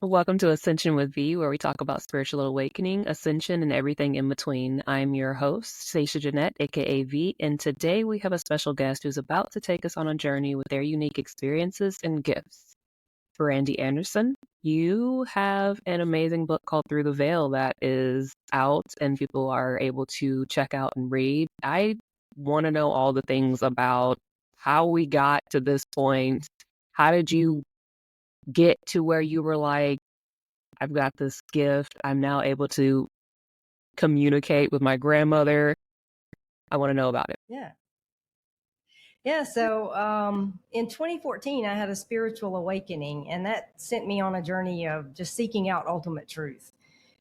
Welcome to Ascension with V, where we talk about spiritual awakening, ascension, and everything in between. I'm your host, Stashia Jeanette, aka V, and today we have a special guest who's about to take us on a journey with their unique experiences and gifts. Brandy Anderson, you have an amazing book called Through the Veil that is out and people are able to check out and read. I want to know all the things about how we got to this point. How did you get to where you were like, I've got this gift. I'm now able to communicate with my grandmother. I want to know about it. Yeah. Yeah. So in 2014, I had a spiritual awakening, and that sent me on a journey of just seeking out ultimate truth.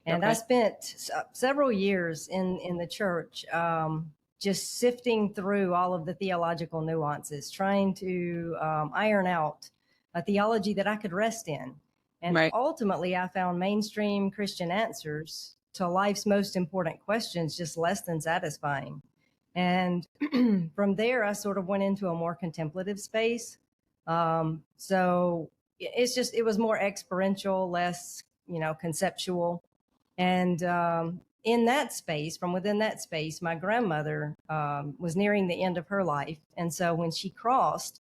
And I Okay. spent several years in the church, just sifting through all of the theological nuances, trying to iron out a theology that I could rest in. And Right. ultimately, I found mainstream Christian answers to life's most important questions just less than satisfying. And from there, I sort of went into a more contemplative space. So it was more experiential, less, conceptual. And in that space, from within that space, my grandmother was nearing the end of her life. And so when she crossed,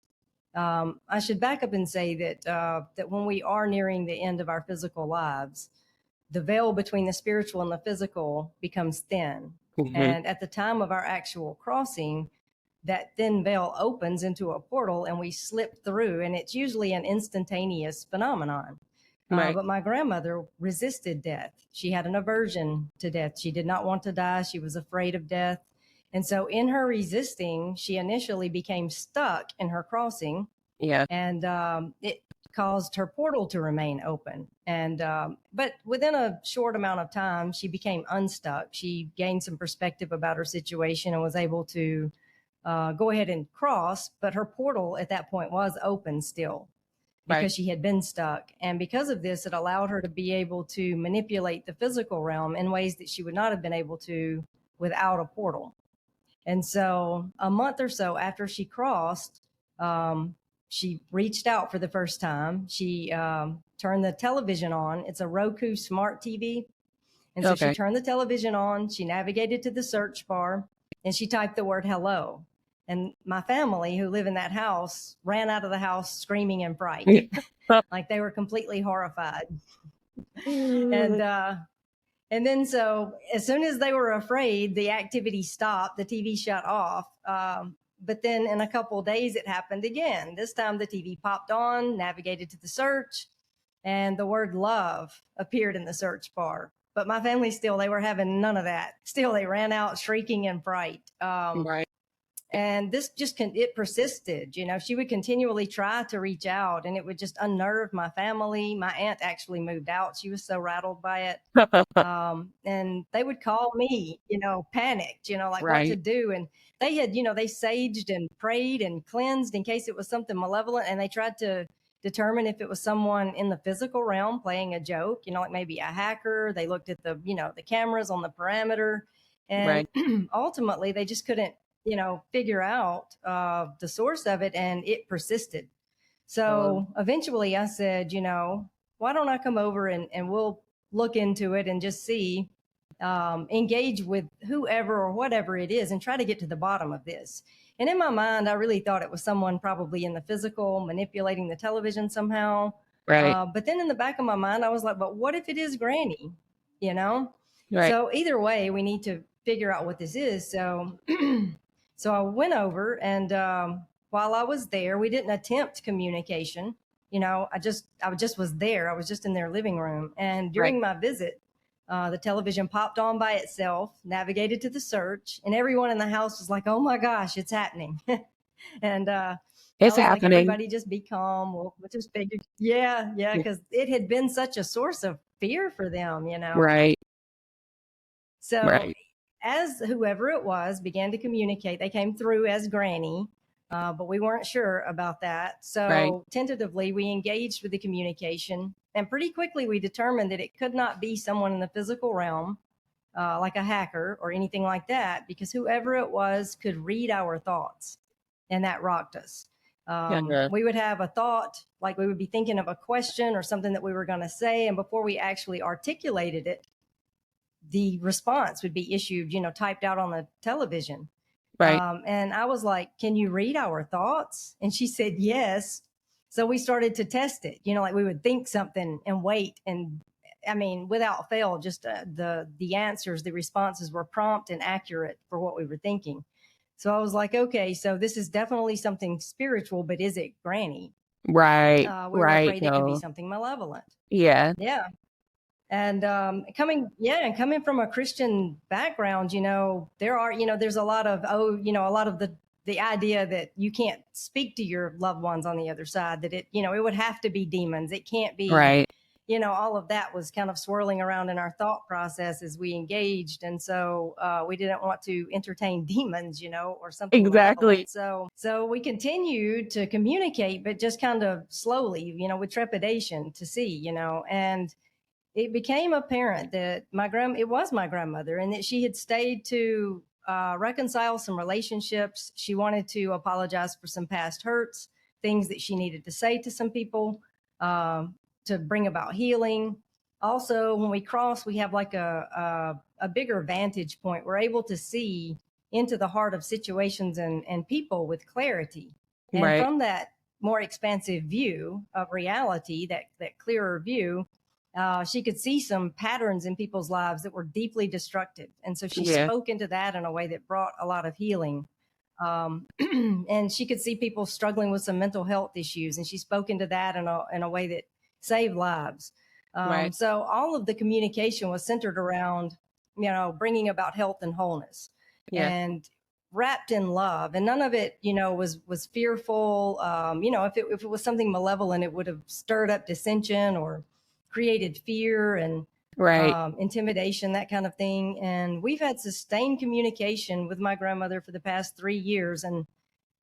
I should back up and say that when we are nearing the end of our physical lives, the veil between the spiritual and the physical becomes thin. Mm-hmm. And at the time of our actual crossing, that thin veil opens into a portal and we slip through, and it's usually an instantaneous phenomenon. Right. But my grandmother resisted death. She had an aversion to death. She did not want to die. She was afraid of death. And so, in her resisting, she initially became stuck in her crossing, Yeah. and it caused her portal to remain open. And but within a short amount of time, she became unstuck. She gained some perspective about her situation and was able to go ahead and cross. But her portal at that point was open still Right. because she had been stuck. And because of this, it allowed her to be able to manipulate the physical realm in ways that she would not have been able to without a portal. And so a month or so after she crossed, she reached out for the first time. She turned the television on. It's a Roku smart TV. And so she Okay. turned the television on. She navigated to the search bar and she typed the word hello. And my family who live in that house ran out of the house screaming in fright, like they were completely horrified. And and then, so as soon as they were afraid, the activity stopped, the TV shut off. But then in a couple of days, it happened again. This time the TV popped on, navigated to the search, and the word love appeared in the search bar. But my family still, they were having none of that. Still, they ran out shrieking in fright. Right. And this it persisted. She would continually try to reach out, and it would just unnerve my family. My aunt actually moved out. She was so rattled by it. And they would call me, panicked, like what to Right. do. And they had, they saged and prayed and cleansed in case it was something malevolent. And they tried to determine if it was someone in the physical realm playing a joke, like maybe a hacker. They looked at the cameras on the perimeter. And Right. ultimately, they just couldn't, figure out the source of it. And it persisted. Um, So eventually I said, why don't I come over and we'll look into it and just see, engage with whoever or whatever it is and try to get to the bottom of this. And in my mind, I really thought it was someone probably in the physical manipulating the television somehow. right. But then in the back of my mind, I was like, but what if it is Granny? You know? Right. So either way, we need to figure out what this is. So, so I went over and, while I was there, we didn't attempt communication. I just was there. I was just in their living room. And Right. during my visit, the television popped on by itself, navigated to the search, and everyone in the house was like, "Oh my gosh, it's happening!" And I It's was like, happening. "Everybody, just be calm. We'll just figure." Yeah, yeah, because it had been such a source of fear for them. Right. So Right. as whoever it was began to communicate, they came through as Granny, but we weren't sure about that. Right. So tentatively, we engaged with the communication, and pretty quickly we determined that it could not be someone in the physical realm, like a hacker or anything like that, because whoever it was could read our thoughts, and that rocked us. Yeah. We would have a thought, like we would be thinking of a question or something that we were going to say. And before we actually articulated it, the response would be issued, typed out on the television. Right. And I was like, can you read our thoughts? And she said, yes. So we started to test it, like we would think something and wait. And I mean, without fail, just the answers, the responses were prompt and accurate for what we were thinking. So I was like, okay, so this is definitely something spiritual, but is it Granny? Right. We were Right. afraid it could be No. something malevolent. Yeah. Yeah. And coming from a Christian background, there's a lot of, the idea that you can't speak to your loved ones on the other side, that it would have to be demons. It can't be, Right. all of that was kind of swirling around in our thought process as we engaged. And so we didn't want to entertain demons, or something Exactly. malevolent. So we continued to communicate, but just kind of slowly, with trepidation to see, and it became apparent that it was my grandmother, and that she had stayed to reconcile some relationships. She wanted to apologize for some past hurts, things that she needed to say to some people, to bring about healing. Also, when we cross, we have like a bigger vantage point. We're able to see into the heart of situations and people with clarity. And Right. from that more expansive view of reality, that clearer view, she could see some patterns in people's lives that were deeply destructive. And so she Yeah. spoke into that in a way that brought a lot of healing. And she could see people struggling with some mental health issues, and she spoke into that in a way that saved lives. Right. So all of the communication was centered around, bringing about health and wholeness, Yeah. and wrapped in love. And none of it, was fearful. If it was something malevolent, it would have stirred up dissension or created fear and Right. intimidation, that kind of thing. And we've had sustained communication with my grandmother for the past 3 years, and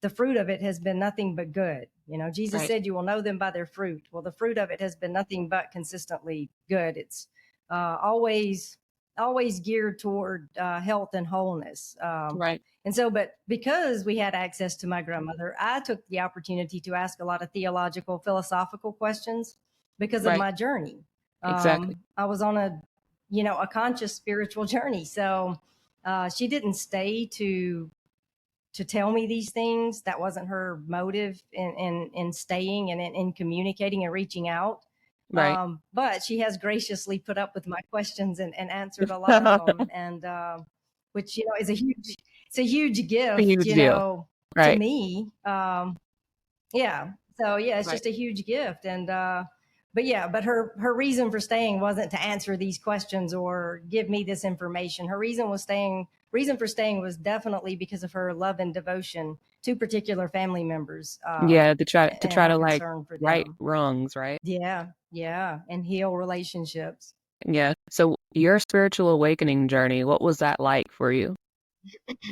the fruit of it has been nothing but good. Jesus Right. said, "You will know them by their fruit." Well, the fruit of it has been nothing but consistently good. It's always geared toward health and wholeness. Right. And so, but because we had access to my grandmother, I took the opportunity to ask a lot of theological, philosophical questions because of Right. my journey. Exactly. I was on a conscious spiritual journey. So she didn't stay to tell me these things. That wasn't her motive in staying and in communicating and reaching out. Right. But she has graciously put up with my questions and answered a lot of them. And which, is it's a huge A gift, huge deal. to Right. me. Yeah. So yeah, it's Right. just a huge gift. And but her reason for staying wasn't to answer these questions or give me this information. Her reason for staying was definitely because of her love and devotion to particular family members, Yeah. To try and her to like concern for right them. wrongs. Right. Yeah, yeah, and heal relationships. Yeah. So your spiritual awakening journey, what was that like for you?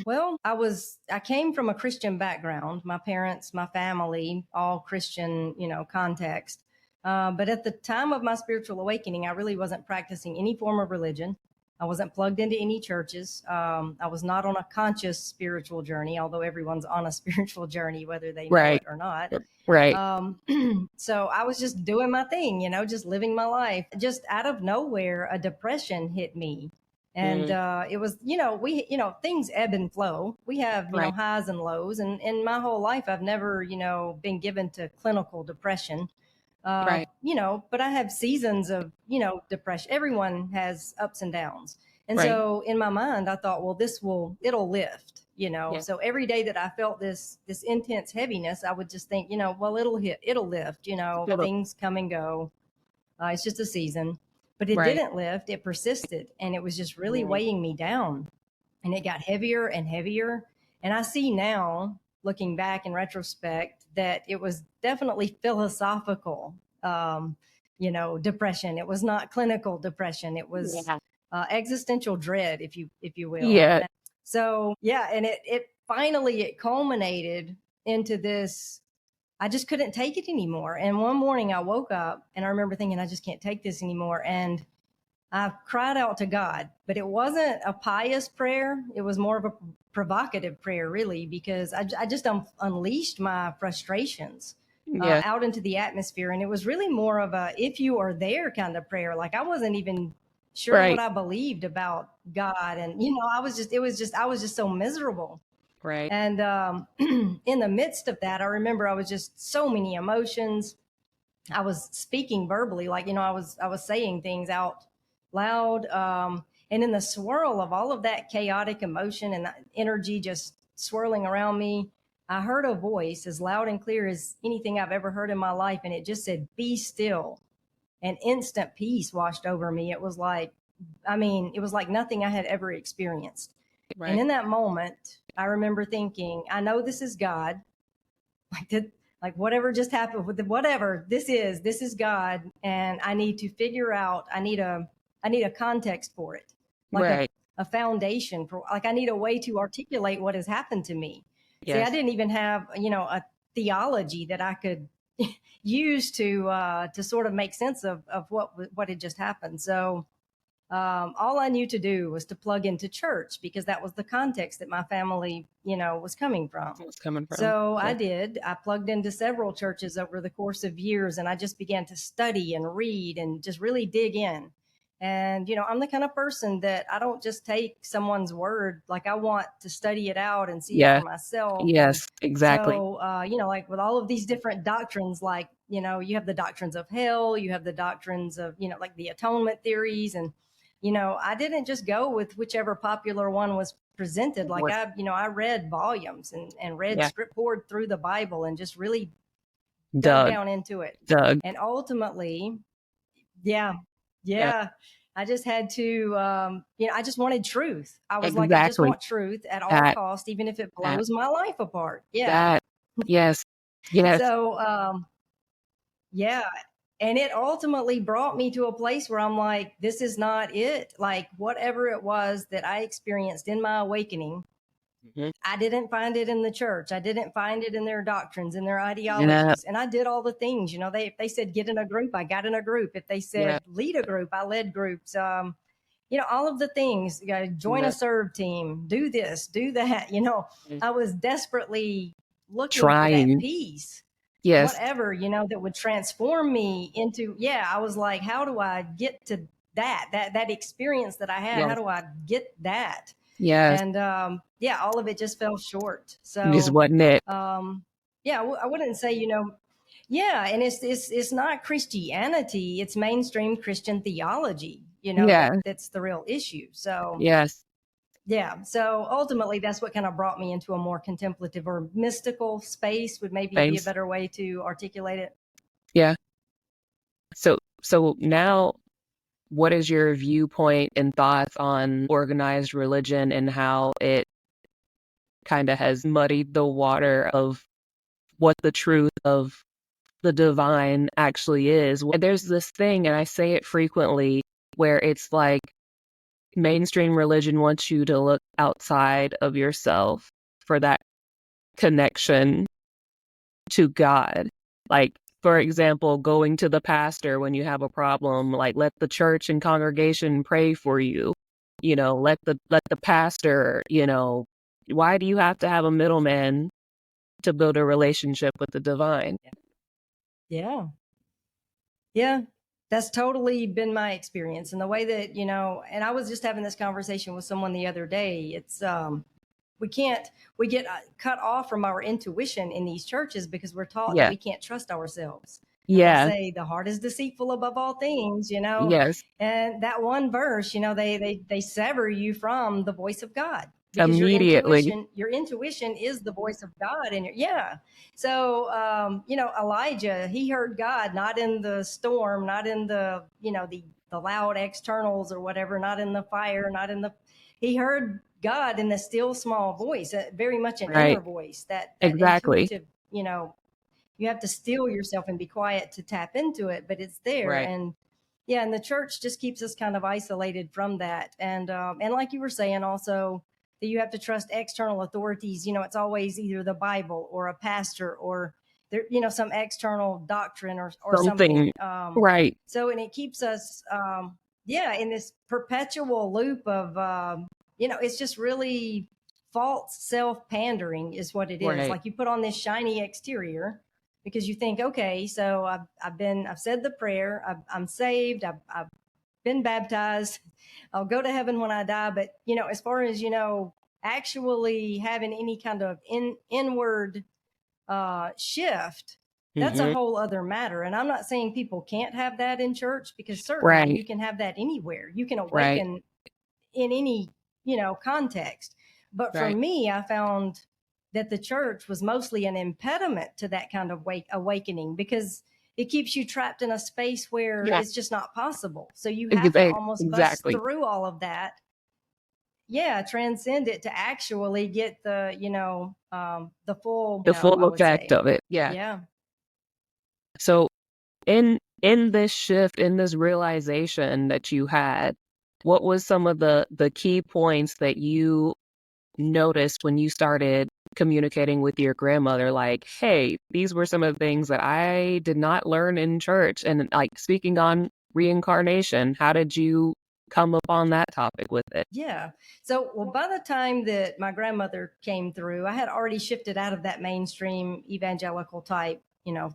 Well, I came from a Christian background. My parents, my family, all Christian, context. But at the time of my spiritual awakening, I really wasn't practicing any form of religion. I wasn't plugged into any churches. I was not on a conscious spiritual journey, although everyone's on a spiritual journey, whether they know Right. it or not. Right. So I was just doing my thing, just living my life. Just out of nowhere, a depression hit me. And Mm, it was, things ebb and flow. We have, right. highs and lows. And in my whole life, I've never, been given to clinical depression. Right. But I have seasons of, depression. Everyone has ups and downs. And Right. so in my mind, I thought, well, it'll lift, Yeah. So every day that I felt this intense heaviness, I would just think, well, it'll lift, Little- things come and go. It's just a season. But it Right. didn't lift, it persisted. And it was just really Mm, weighing me down. And it got heavier and heavier. And I see now, looking back in retrospect, that it was definitely philosophical, depression. It was not clinical depression. It was yeah. existential dread, if you will. Yeah. So yeah, and it finally it culminated into this. I just couldn't take it anymore. And one morning I woke up and I remember thinking, I just can't take this anymore. And I cried out to God, but it wasn't a pious prayer. It was more of a provocative prayer, really, because I just unleashed my frustrations Yeah. out into the atmosphere. And it was really more of a if you are there kind of prayer. Like I wasn't even sure what Right. I believed about God. And, I was just so miserable. Right. And in the midst of that, I remember I was just so many emotions. I was speaking verbally, like, I was saying things out loud. And in the swirl of all of that chaotic emotion and that energy just swirling around me, I heard a voice as loud and clear as anything I've ever heard in my life. And it just said, "Be still." And instant peace washed over me. It was like nothing I had ever experienced. And Right. in that moment, I remember thinking, I know this is God. Like did like whatever just happened with whatever this is God, and I need to figure out, I need a context for it, like Right. a foundation for, like I need a way to articulate what has happened to me. See, I Yes. didn't even have, a theology that I could use to sort of make sense of what had just happened. So all I knew to do was to plug into church because that was the context that my family, was coming from. It's coming from. So I Yeah. did. I plugged into several churches over the course of years, and I just began to study and read and just really dig in. And, I'm the kind of person that I don't just take someone's word. Like I want to study it out and see it for Yeah. myself. And Yes. Exactly. so, like with all of these different doctrines, like, you have the doctrines of hell, you have the doctrines of, like the atonement theories. And, I didn't just go with whichever popular one was presented. Like Was I read volumes and read yeah. script poured through the Bible and just really dug Doug. down into it. Doug. And ultimately, yeah, Yeah. yeah, I just had to, I just wanted truth. I was like, I just Exactly. want truth at all That. cost, even if it That. blows my life apart. Yeah. That. Yes. Yes. So, yeah. And it ultimately brought me to a place where I'm like, this is not it. Like, whatever it was that I experienced in my awakening, Mhm. I didn't find it in the church. I didn't find it in their doctrines and their Yeah. ideologies. And I did all the things, if they said get in a group, I got in a group. If they Yeah. said lead a group, I led groups. All of the things, join a Yeah. serve team, do this, do that. I was desperately looking for that Trying. peace, Yes. whatever, that would transform me into, yeah, I was like, how do I get to that experience that I had? How Yes. do I get that? Yes. And yeah, all of it just fell short. Just So wasn't it. yeah, I wouldn't say, yeah, and it's not Christianity, it's mainstream Christian theology, Yeah. that's the real issue. So Yes. yeah, so ultimately that's what kind of brought me into a more contemplative or mystical space, would maybe be a Thanks. better way to articulate it. Yeah. So now, what is your viewpoint and thoughts on organized religion and how it kind of has muddied the water of what the truth of the divine actually is? There's this thing, and I say it frequently, where it's like mainstream religion wants you to look outside of yourself for that connection to God. Like, for example, going to the pastor when you have a problem, like let the church and congregation pray for you. Let the pastor, why do you have to have a middleman to build a relationship with the divine? Yeah. Yeah, that's totally been my experience. And the way that, and I was just having this conversation with someone the other day. It's, we can't, we get cut off from our intuition in these churches because we're taught that Yeah. we can't trust ourselves. And they Yeah. say the heart is deceitful above all things, Yes. and that one verse, they sever you from the voice of God because Immediately. your intuition is the voice of God. And yeah. So, Elijah, he heard God, not in the storm, not in the loud externals or whatever, not in the fire, not in the, he heard God in the still small voice, very much an inner Right. voice, that Exactly. intuitive, you have to still yourself and be quiet to tap into it, but it's there. Right. And yeah, and the church just keeps us kind of isolated from that. And like you were saying also, that you have to trust external authorities. It's always either the Bible or a pastor or there, some external doctrine or Something. something. Right. So, and it keeps us, in this perpetual loop of, it's just really false self pandering is what it is. Right. Like you put on this shiny exterior because you think, okay, so I've said the prayer, I'm saved, I've been baptized, I'll go to heaven when I die. But, as far as, actually having any kind of inward shift, that's a Hmm. whole other matter. And I'm not saying people can't have that in church, because certainly Right. you can have that anywhere. You can Right. awaken in any, context. But for Right. me, I found that the church was mostly an impediment to that kind of awakening, because it keeps you trapped in a space where Yeah. it's just not possible. So you have to almost bust Exactly. through all of that, transcend it to actually get the, the full, The full I would effect say. of it. Yeah. Yeah. So in this shift, in this realization that you had, what was some of the key points that you noticed when you started communicating with your grandmother? Like, hey, these were some of the things that I did not learn in church. And like speaking on reincarnation, how did you come upon that topic with it? Yeah. So, well, by the time that my grandmother came through, I had already shifted out of that mainstream evangelical type,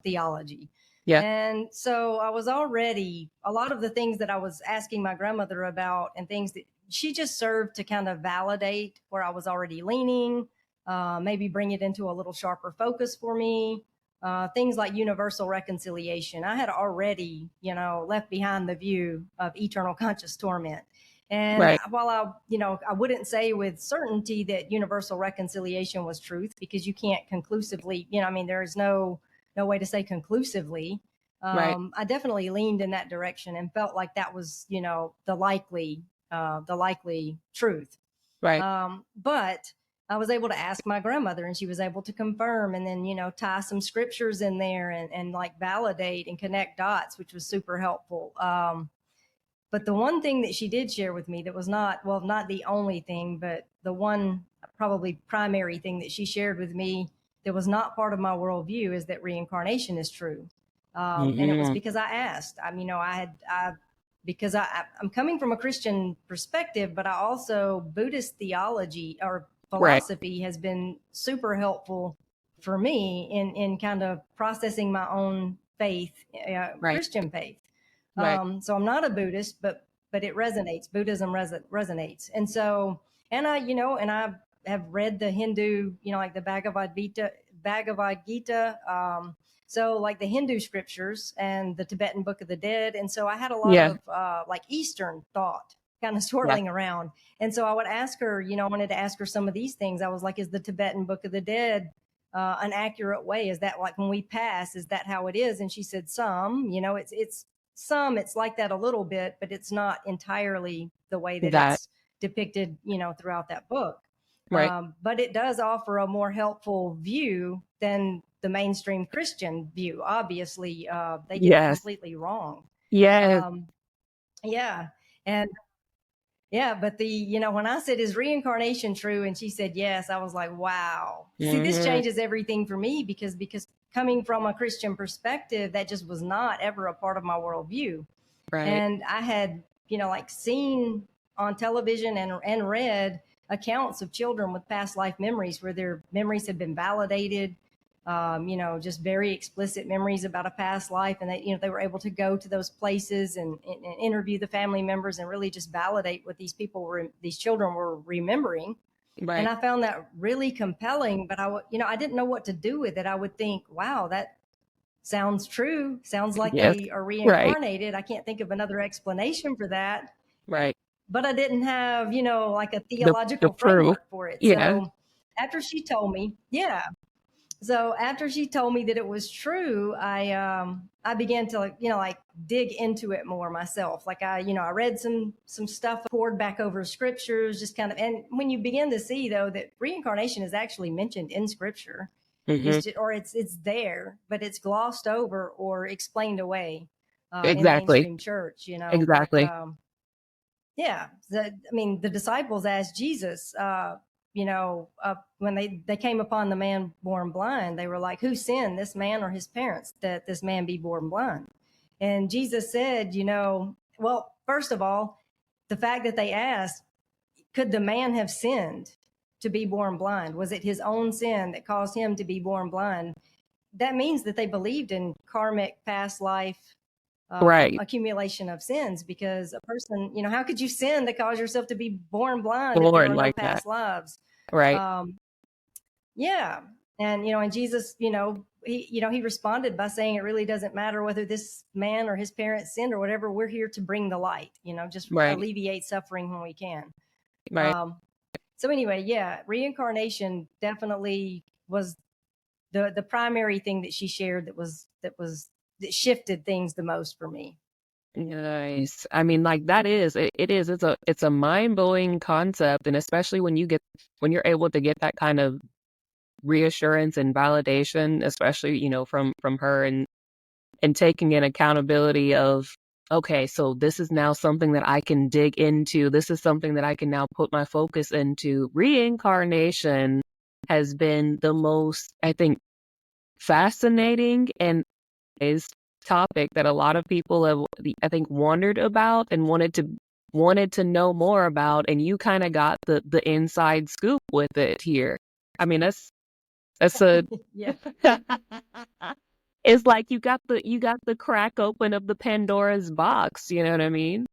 theology. Yeah. And so I was already, a lot of the things that I was asking my grandmother about and things that she just served to kind of validate where I was already leaning, maybe bring it into a little sharper focus for me. Things like universal reconciliation. I had already, left behind the view of eternal conscious torment. And Right. while I wouldn't say with certainty that universal reconciliation was truth, because you can't conclusively, there is no way to say conclusively. Right. I definitely leaned in that direction and felt like that was, the likely truth. Right. But I was able to ask my grandmother, and she was able to confirm, and then, tie some scriptures in there, and like validate and connect dots, which was super helpful. But the one thing that she did share with me that was not, well, not the only thing, but the one probably primary thing that she shared with me that was not part of my worldview is that reincarnation is true. And it was Hmm. because I asked. Because I'm coming from a Christian perspective, but I also, Buddhist theology or Right. philosophy has been super helpful for me in kind of processing my own faith, Right. Christian faith. Right. So I'm not a Buddhist, but it resonates. Buddhism resonates, and so, and I have read the Hindu, like the Bhagavad Gita. So like the Hindu scriptures and the Tibetan Book of the Dead, and so I had a lot Yeah. of like Eastern thought kind of Yeah. swirling around, and so I would ask her, I wanted to ask her some of these things. I was like, is the Tibetan Book of the Dead an accurate way? Is that like when we pass, is that how it is? And she said, it's like that a little bit, but it's not entirely the way that That. it's depicted, throughout that book. Right. But it does offer a more helpful view than the mainstream Christian view. Obviously, they get it Yes. completely wrong. Yes. Um, yeah. And yeah, but when I said, is reincarnation true? And she said, yes, I was like, wow. See, this Hmm. changes everything for me, because coming from a Christian perspective, that just was not ever a part of my worldview. Right. And I had, like seen on television and read accounts of children with past life memories where their memories had been validated, just very explicit memories about a past life. And they were able to go to those places and interview the family members and really just validate what these children were remembering. And Right. I found that really compelling, but I didn't know what to do with it. I would think, wow, that sounds true. Sounds like Yes. they are Right. reincarnated. I can't think of another explanation for that. Right. But I didn't have, like a The theological proof. framework for it. Yeah. So after she told me, yeah. So after she told me that it was true, I began to like dig into it more myself. Like I read some stuff, poured back over scriptures, just kind of. And when you begin to see though that reincarnation is actually mentioned in scripture, Hmm. it's there, but it's glossed over or explained away in Exactly. mainstream church. Like Exactly. yeah, the disciples asked Jesus, when they came upon the man born blind, they were like, who sinned, this man or his parents, that this man be born blind? And Jesus said, well, first of all, the fact that they asked, could the man have sinned to be born blind? Was it his own sin that caused him to be born blind? That means that they believed in karmic past life Right. accumulation of sins, because a person, how could you sin to cause yourself to be born blind if there Born are no like that. past lives? Right. Um, yeah. And Jesus, he responded by saying it really doesn't matter whether this man or his parents sinned or whatever. We're here to bring the light, just Right. alleviate suffering when we can. Right. Um, so anyway, yeah, reincarnation definitely was the primary thing that she shared that shifted things the most for me. Nice. I mean, like it's a mind-blowing concept, and especially when you're able to get that kind of reassurance and validation, especially, from her, and taking in accountability of, okay, so this is now something that I can dig into. This is something that I can now put my focus into. Reincarnation has been the most, I think, fascinating and is topic that a lot of people have, I think, wondered about and wanted to know more about, and you kind of got the inside scoop with it here. I mean, that's a Yeah. it's like you got the crack open of the Pandora's box, you know what I mean?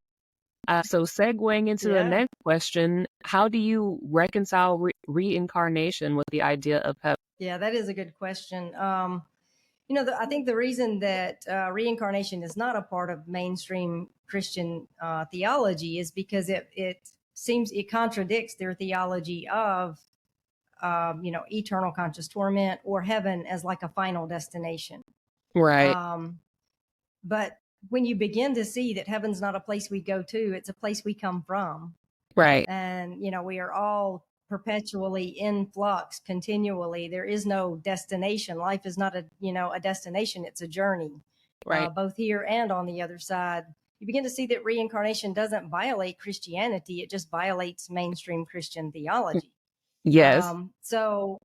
So segueing into the Yeah. next question, how do you reconcile reincarnation with the idea of heaven? Yeah, that is a good question. I think the reason that reincarnation is not a part of mainstream Christian theology is because it seems it contradicts their theology of eternal conscious torment or heaven as like a final destination. Right. Um, but when you begin to see that heaven's not a place we go to, it's a place we come from, Right. and we are all perpetually in flux continually. There is no destination. Life is not a destination, it's a journey, Right. both here and on the other side. You begin to see that reincarnation doesn't violate Christianity, it just violates mainstream Christian theology. Yes. So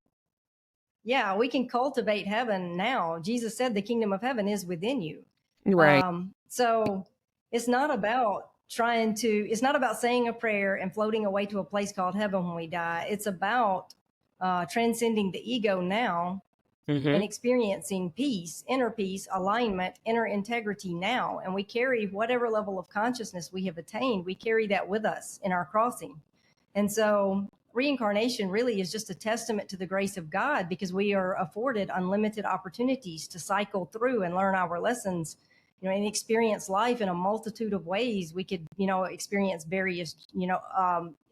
yeah, we can cultivate heaven now. Jesus said the kingdom of heaven is within you. Right. So it's not about it's not about saying a prayer and floating away to a place called heaven when we die. It's about transcending the ego now Mm-hmm. and experiencing peace, inner peace, alignment, inner integrity now. And we carry whatever level of consciousness we have attained, we carry that with us in our crossing. And so reincarnation really is just a testament to the grace of God, because we are afforded unlimited opportunities to cycle through and learn our lessons, and experience life in a multitude of ways. We could, experience various,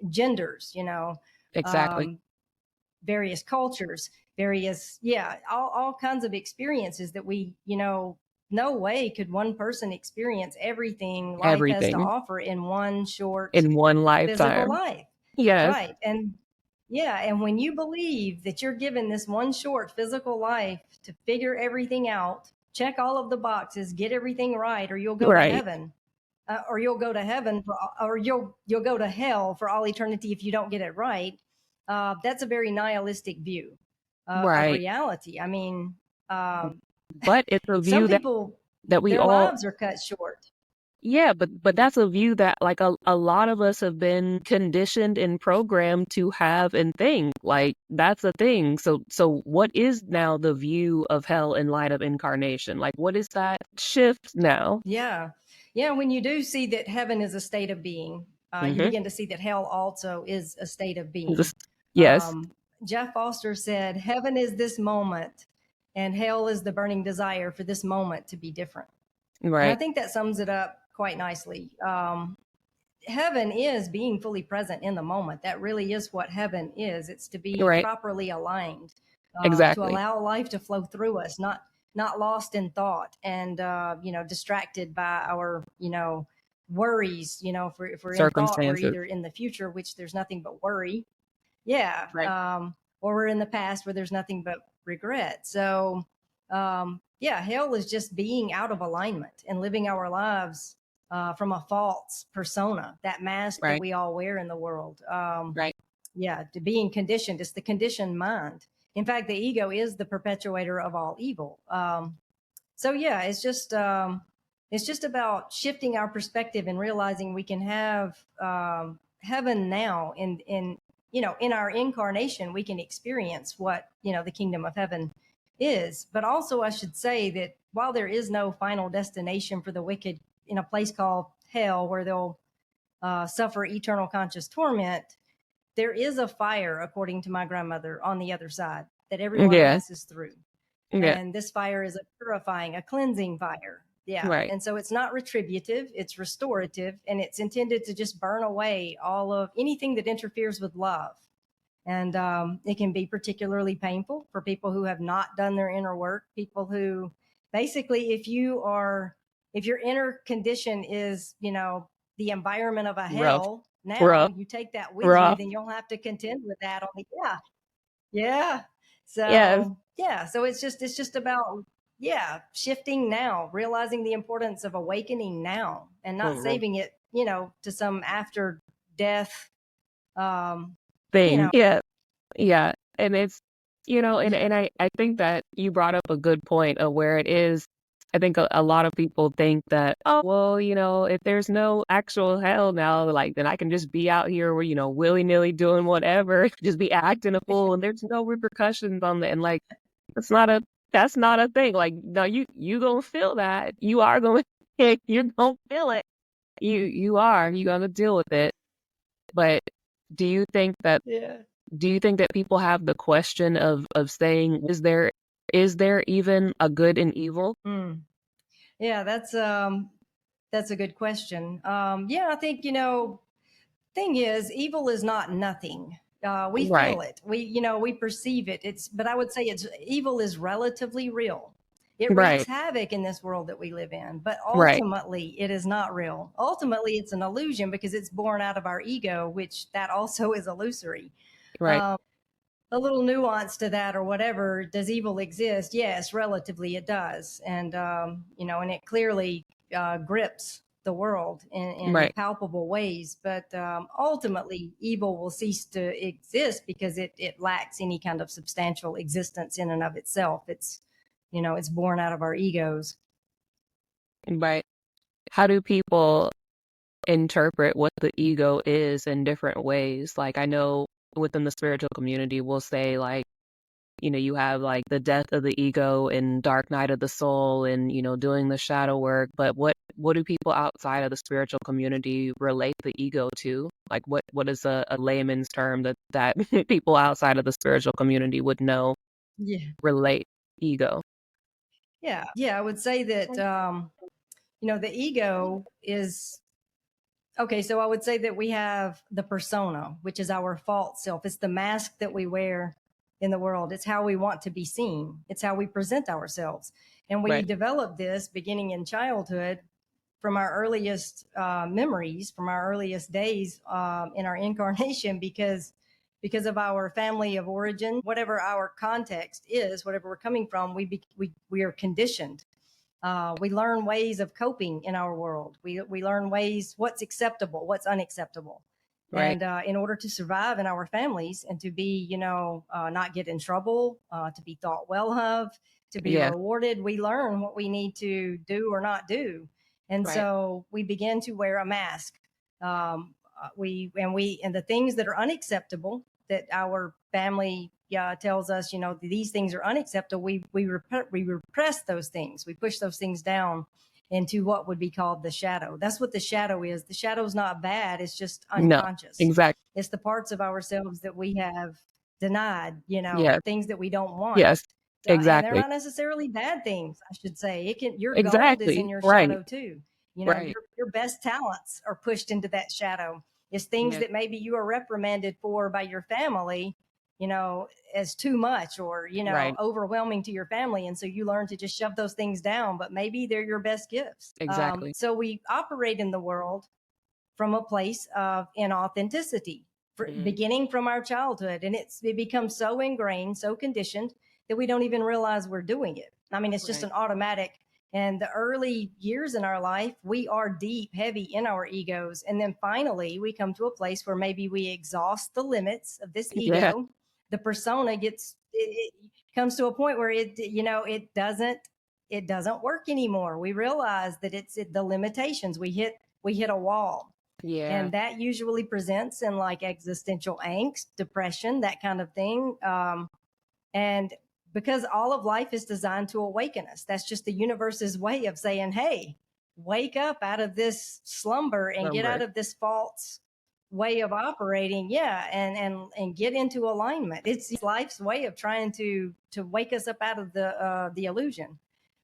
genders, Exactly. um, various cultures, all kinds of experiences that we, no way could one person experience everything life has to Everything offer in one short in one physical lifetime. life. Yes. Right. And when you believe that you're given this one short physical life to figure everything out, check all of the boxes, get everything right, or you'll go to Right. heaven, or you'll go to heaven, or you'll go to hell for all eternity if you don't get it right. That's a very nihilistic view of Right. reality. I mean, But it's a some view people, that we their all, lives are cut short. yeah, but that's a view that, like, a lot of us have been conditioned and programmed to have and think. Like, that's a thing. So what is now the view of hell in light of incarnation? Like, what is that shift now? Yeah. Yeah. When you do see that heaven is a state of being, you Mm-hmm. begin to see that hell also is a state of being. Yes. Jeff Foster said, heaven is this moment, and hell is the burning desire for this moment to be different. And I Right. think that sums it up quite nicely. Heaven is being fully present in the moment. That really is what heaven is. It's to be Right. properly aligned, to Exactly. allow life to flow through us, not lost in thought and distracted by our worries. If we're in thought, we're Circumstances. either in the future, which there's nothing but worry, yeah, Right. or we're in the past where there's nothing but regret. So yeah, hell is just being out of alignment and living our lives from a false persona, that mask that Right. we all wear in the world. Right. Yeah, to being conditioned. It's the conditioned mind. In fact, the ego is the perpetuator of all evil. So yeah, it's just It's just about shifting our perspective and realizing we can have heaven now. In our incarnation, we can experience what the kingdom of heaven is. But also, I should say that while there is no final destination for the wicked in a place called hell where they'll suffer eternal conscious torment, there is a fire, according to my grandmother, on the other side that everyone Yeah. passes through. Yeah. And this fire is a purifying, a cleansing fire. Yeah. Right. And so it's not retributive, it's restorative, and it's intended to just burn away all of anything that interferes with love. And it can be particularly painful for people who have not done their inner work, people who basically, if your inner condition is, the environment of a Rough. hell, now Rough. you take that with you, Rough. then you'll have to contend with that on the, yeah. Yeah. Yes. So, yeah. So it's just about, yeah, shifting now, realizing the importance of awakening now and not Mhm. saving it, to some after death, um, you Thing. know, Yeah. Yeah. And it's, and, yeah. and I think that you brought up a good point of where it is. I think a lot of people think that, oh, well, if there's no actual hell now, like, then I can just be out here where, willy nilly doing whatever, just be acting a fool and there's no repercussions on that. And like, that's not a, that's not a thing. Like, no, you gonna feel that. You are going, you're gonna feel it. You're gonna deal with it. But do you think that Yeah. people have the question of saying, is there even a good and evil? Mm. Yeah. That's a good question. Yeah. I think, thing is, evil is not nothing. We Right, feel it. We perceive it. But I would say evil is relatively real. It wreaks right, havoc in this world that we live in, but right, ultimately it is not real. Ultimately, it's an illusion because it's born out of our ego, which that also is illusory. right, Um, a little nuance to that or whatever. Does evil exist? Yes, relatively it does. And it clearly grips the world in right, palpable ways. But ultimately, evil will cease to exist because it lacks any kind of substantial existence in and of itself. It's born out of our egos. right. How do people interpret what the ego is in different ways? Like, I know within the spiritual community, we'll say, like, you have like the death of the ego and dark night of the soul and, doing the shadow work. But what do people outside of the spiritual community relate the ego to? Like, what is a layman's term that people outside of the spiritual community would know, Yeah. relate ego? Yeah. Yeah. I would say that, the ego is okay. So I would say that we have the persona, which is our false self. It's the mask that we wear in the world. It's how we want to be seen, it's how we present ourselves. And we Right, develop this beginning in childhood from our earliest memories, from our earliest days in our incarnation, because of our family of origin, whatever our context is, whatever we're coming from, we are conditioned. We learn ways of coping in our world. We learn ways what's acceptable, what's unacceptable, right, and in order to survive in our families and to be, not get in trouble, to be thought well of, to be yeah, rewarded, we learn what we need to do or not do, and right, so we begin to wear a mask. And the things that are unacceptable that our family tells us, these things are unacceptable. We repress those things. We push those things down into what would be called the shadow. That's what the shadow is. The shadow's not bad. It's just no, unconscious. exact, It's the parts of ourselves that we have denied, yeah, things that we don't want. yes, And they're exactly, not necessarily bad things, I should say. Your gold is in exactly, your right, shadow too. right, Your best talents are pushed into that shadow. It's things yeah, that maybe you are reprimanded for by your family, as too much or, right, overwhelming to your family. And so you learn to just shove those things down, but maybe they're your best gifts. exactly, So we operate in the world from a place of inauthenticity, mhm, beginning from our childhood. And it becomes so ingrained, so conditioned that we don't even realize we're doing it. I mean, it's just right, an automatic. And the early years in our life, we are deep, heavy in our egos. And then finally, we come to a place where maybe we exhaust the limits of this yeah, ego. The persona it comes to a point where it doesn't it doesn't work anymore. We realize that it's the limitations. We hit a wall. Yeah. And that usually presents in like existential angst, depression, that kind of thing. And because all of life is designed to awaken us, that's just the universe's way of saying, hey, wake up out of this slumber and get out Number. of this false way of operating. Yeah. And get into alignment. It's life's way of trying to wake us up out of the illusion.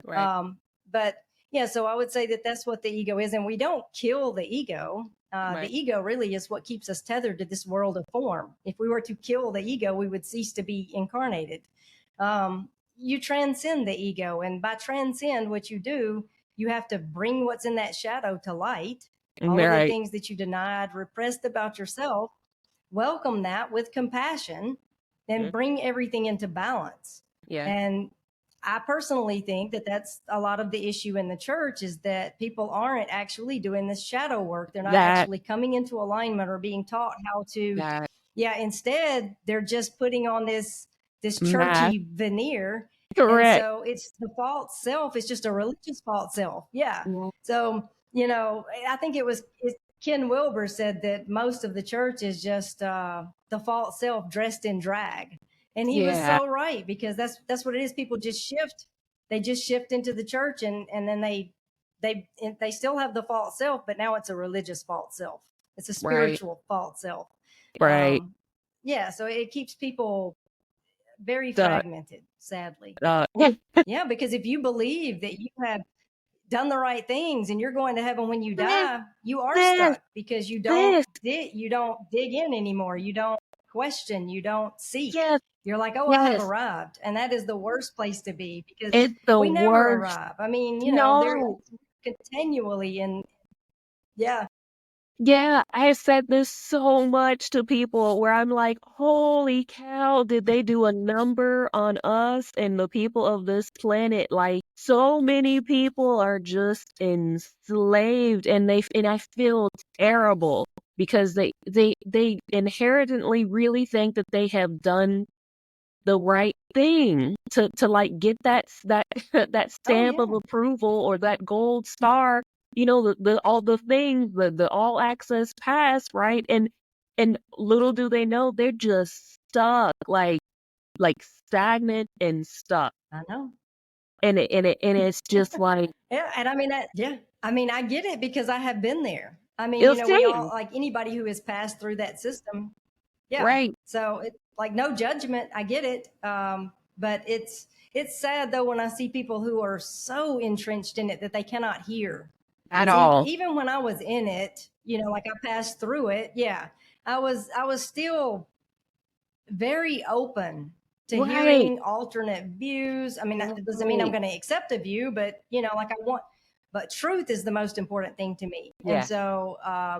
Right. But yeah, so I would say that that's what the ego is. And we don't kill the ego. Right. The ego really is what keeps us tethered to this world of form. If we were to kill the ego, we would cease to be incarnated. You transcend the ego. And by transcend, what you do, you have to bring what's in that shadow to light, all of the Right. things that you denied, repressed about yourself, welcome that with compassion, and Mm. bring everything into balance. Yeah. And I personally think that that's a lot of the issue in the church, is that people aren't actually doing this shadow work. They're not That actually coming into alignment or being taught how to, that yeah, instead they're just putting on this math. churchy veneer. And Correct. so it's the false self. It's just a religious false self. Yeah. Yeah. So, I think it's Ken Wilber said that most of the church is just the false self dressed in drag. And he was Yeah. so right, because that's what it is. People just shift. They just shift into the church, and then they still have the false self, but now it's a religious false self. It's a Right. spiritual false self. Right. Um, yeah, so it keeps people very Duh. fragmented, sadly. Yeah. Yeah, because if you believe that you have done the right things and you're going to heaven when you This. die, you are This. stuck, because This. you don't dig in anymore. You don't question, you don't seek. Yes. You're like, "Oh, I have Yes. arrived." And that is the worst place to be, because It's the we never worst. arrive. I mean, they're No. continually in. Yeah. Yeah, I have said this so much to people where I'm like, holy cow, did they do a number on us and the people of this planet? Like, so many people are just enslaved, and I feel terrible because they inherently really think that they have done the right thing to like get that that Oh, stamp of yeah. approval or that gold star, the all the things, the all access pass, right? And little do they know they're just stuck, like stagnant and stuck. I know. And it's just like Yeah, and I mean that. Yeah, I mean I get it, because I have been there. I mean, it'll we all, same, like anybody who has passed through that system. Yeah. right? So it's like no judgment. I get it. But it's sad though when I see people who are so entrenched in it that they cannot hear. At Because all. even when I was in it, like I passed through it. Yeah, I was still very open to Right. hearing alternate views. I mean, that doesn't mean I'm Right. going to accept a view, but like I want, but truth is the most important thing to me. And Yeah. so,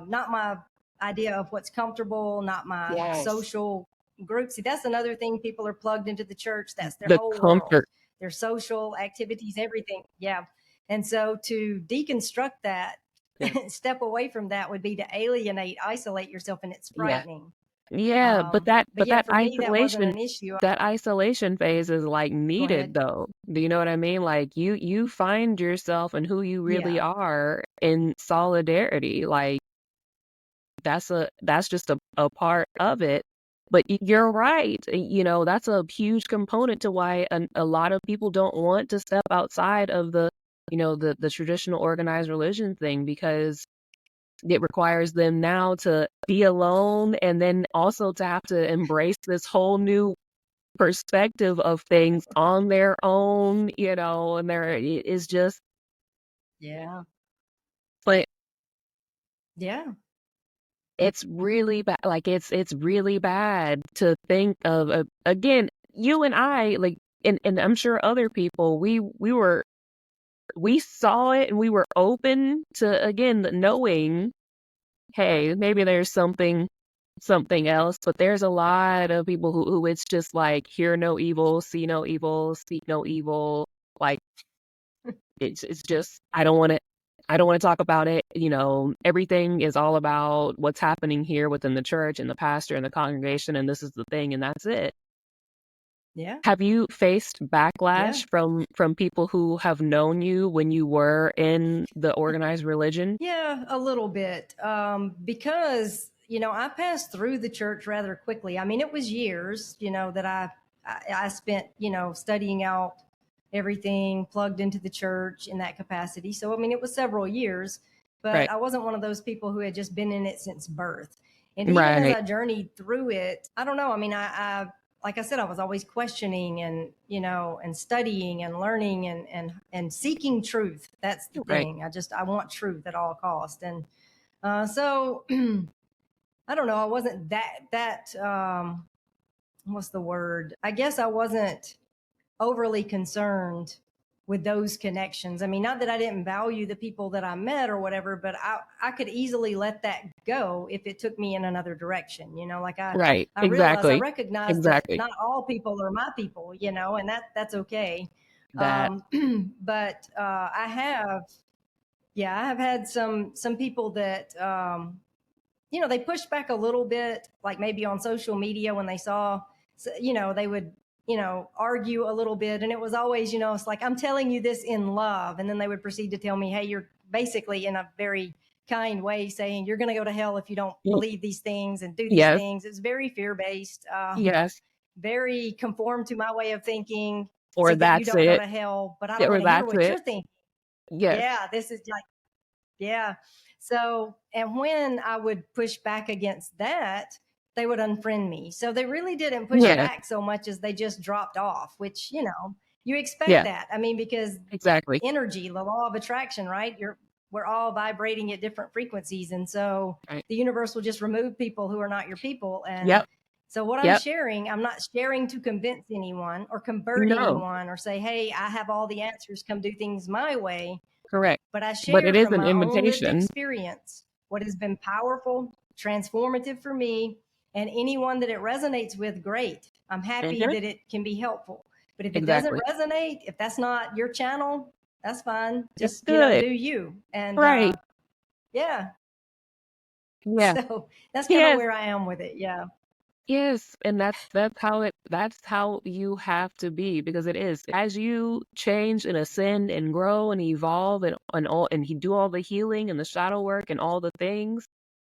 not my idea of what's comfortable, not my Yes. social group. See, that's another thing. People are plugged into the church. That's their The whole world, comfort. their social activities, everything. Yeah. And so to deconstruct that, Yeah. step away from that would be to alienate, isolate yourself. And it's Yeah. frightening. Yeah, But yeah, for me, that wasn't an issue. that isolation phase is like Go needed ahead. though. Do you know what I mean? Like you find yourself and who you really Yeah, are in solidarity. Like that's just a part of it. But you're right. That's a huge component to why a lot of people don't want to step outside of the traditional organized religion thing, because it requires them now to be alone and then also to have to embrace this whole new perspective of things on their own, and it is just, yeah, but yeah, it's really bad. Like it's really bad to think of, again, you and I, like, and I'm sure other people, we saw it and we were open to, again, knowing, hey, maybe there's something else, but there's a lot of people who it's just like hear no evil, see no evil, speak no evil. Like it's just I don't want to talk about it. Everything is all about what's happening here within the church and the pastor and the congregation, and this is the thing, and that's it. Yeah. Have you faced Yeah. backlash from people who have known you when you were in the organized religion? Yeah, a little bit. Because, I passed through the church rather quickly. I mean, it was years, that I spent, studying out everything, plugged into the church in that capacity. So, I mean, it was several years, but Right. I wasn't one of those people who had just been in it since birth. And even as Right. I journeyed through it, I don't know. I mean, like I said, I was always questioning and, and studying and learning and seeking truth. That's the Right. thing. I want truth at all costs. And so I don't know. I wasn't what's the word? I guess I wasn't overly concerned with those connections. I mean, not that I didn't value the people that I met or whatever, but I could easily let that go if it took me in another direction. Like Right. I realized, I Exactly. recognize that Exactly. not all people are my people, and that's okay. That. But I have had some people that, they pushed back a little bit, like maybe on social media when they saw, they would, argue a little bit. And it was always, it's like, I'm telling you this in love. And then they would proceed to tell me, hey, you're basically in a very kind way saying you're going to go to hell if you don't y- believe these things and do these Yes. things. It's very fear based, Yes. very conform to my way of thinking Or so that you that's don't go it. to hell. But I don't Or want to hear that's what it. you're thinking. Yes. Yeah, this is like, yeah. So, and when I would push back against that, they would unfriend me. So they really didn't push Yes. back so much as they just dropped off, which, you expect Yeah. that. I mean, because Exactly. energy, the law of attraction, right? We're all vibrating at different frequencies. And so Right. the universe will just remove people who are not your people. And Yep. so what Yep. I'm not sharing to convince anyone or convert No. anyone or say, hey, I have all the answers, come do things my way, Correct. but I But it share is from an my own lived invitation. experience what has been powerful, transformative for me, and anyone that it resonates with, great. I'm happy Hmm. that it can be helpful. But if it doesn't Exactly. resonate, if that's not your channel, that's fine. It's Just, good. do you. And Right. yeah, Yeah. so that's kind of Yes. where I am with it. Yeah. Yes, and that's how you have to be, because it is as you change and ascend and grow and evolve and all and he do all the healing and the shadow work and all the things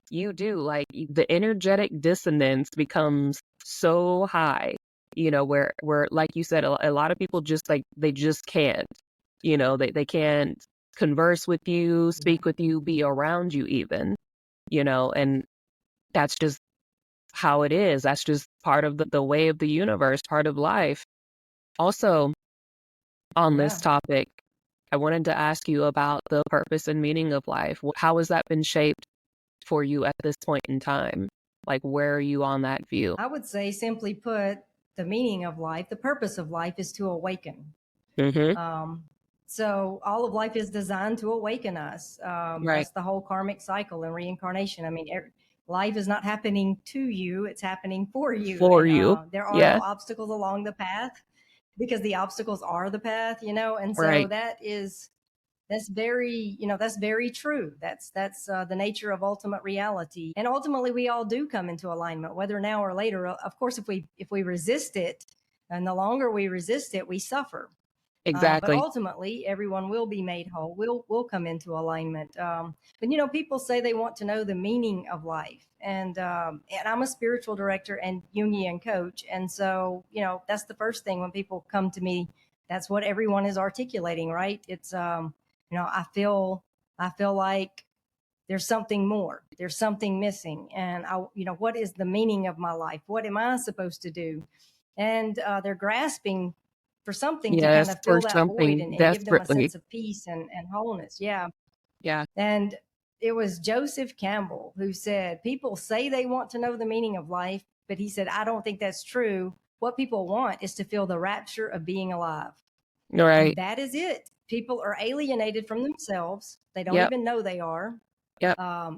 you do, like the energetic dissonance becomes so high, where like you said, a lot of people just like they just can't, they can't converse with you, Yeah. speak with you, be around you even, and that's just how it is. That's just part of the way of the universe, part of life. Also, on this Yeah. topic, I wanted to ask you about the purpose and meaning of life. How has that been shaped for you at this point in time? Like, where are you on that view? I would say, simply put, the meaning of life, the purpose of life is to awaken. Mm-hmm. Um, so all of life is designed to awaken us. Right. That's the whole karmic cycle and reincarnation. I mean, life is not happening to you; it's happening for you. For And you. there are no Yeah. obstacles along the path because the obstacles are the path. And so Right. that's very true. That's the nature of ultimate reality. And ultimately, we all do come into alignment, whether now or later. Of course, if we resist it, and the longer we resist it, we suffer. But Exactly. ultimately, everyone will be made whole. Will come into alignment. But people say they want to know the meaning of life, and I'm a spiritual director and Jungian coach, and so that's the first thing when people come to me. That's what everyone is articulating, right? It's I feel like there's something more. There's something missing, and what is the meaning of my life? What am I supposed to do? And they're grasping for something to kind Yes, of for fill that void something and give them a desperately. sense of peace and wholeness. Yeah. Yeah. And it was Joseph Campbell who said, people say they want to know the meaning of life, but he said, I don't think that's true. What people want is to feel the rapture of being alive. And Right. that is it. People are alienated from themselves. They don't Yep. even know they are. Yep.